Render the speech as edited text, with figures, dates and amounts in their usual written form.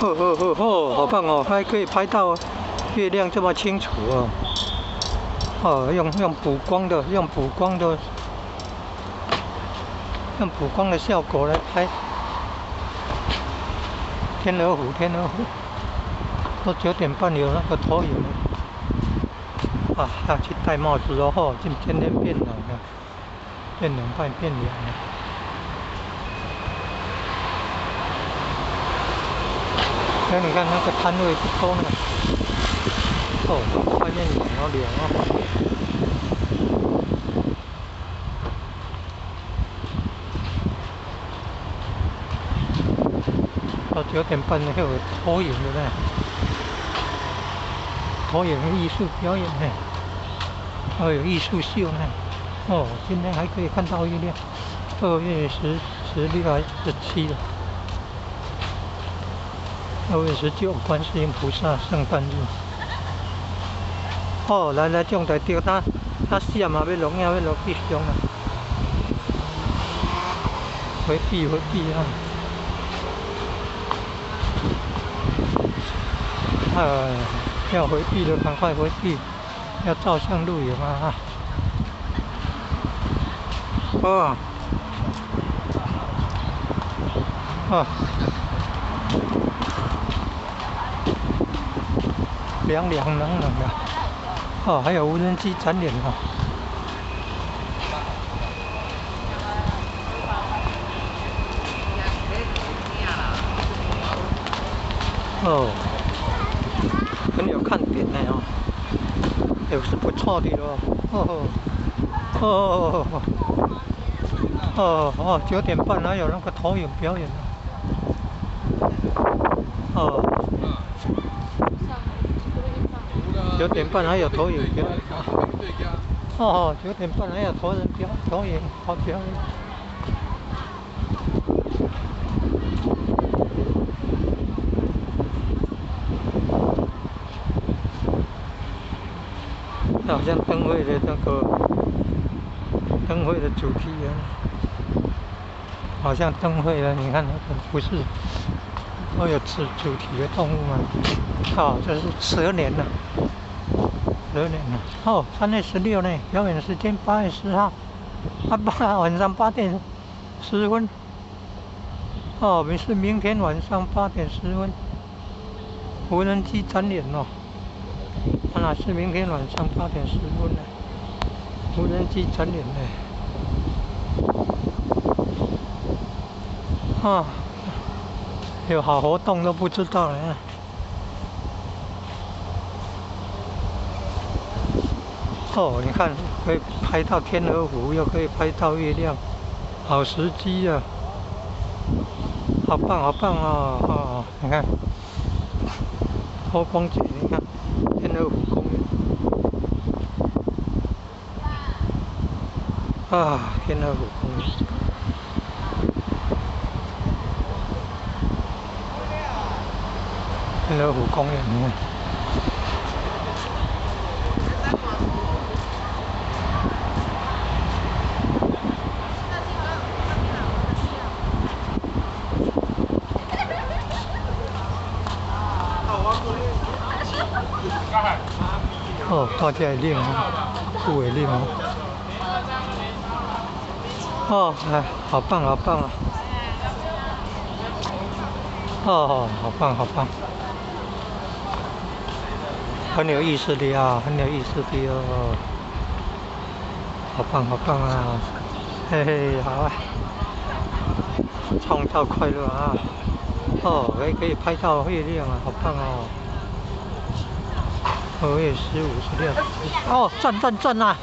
哦，好棒哦，还可以拍到月亮这么清楚哦。哦，用补光的效果来拍天鹅湖，都9点半有那个投影了。啊，要去戴帽子哦，吼，今天变冷了，变凉了。那你看那个摊位不多呢，哦，外面凉哦。到9点半还有投影的呢，投影艺术表演呢，还有艺术秀呢。哦，今天还可以看到月亮，2月16还是17了。2月19，观世音菩萨圣诞日。哦，来种台钓它闪嘛，要落影要落去上啦。回避啊！要回避的赶快回避，要照相录影啊！凉冷的。哦，还有无人机展演哦。哦，很有看点的哦，也是不错的咯。9点半还有那个投影表演哦。9点半还有投影表演9点半还有投影好表演。好像灯会的主题啊，好像灯会的，你看那个不是都有主题的动物吗？这是蛇年了。哦，3月16呢，表演时间8月10号，晚上8点10分。哦，是明天晚上8点10分，无人机展演哦。哪是明天晚上8点10分呢？无人机展演呢？有好活动都不知道了。哦，你看，可以拍到天鹅湖，又可以拍到月亮，好时机啊！好棒哦！你看，脱光节，你看天鹅湖公园。天鹅湖公园。天鹅湖公园，你看。大家会练不会练好棒啊！好棒！很有意思的哦！好棒啊！嘿嘿，好啊！创造快乐啊！可以拍到月亮啊，好棒哦！2月15、16，赞啊！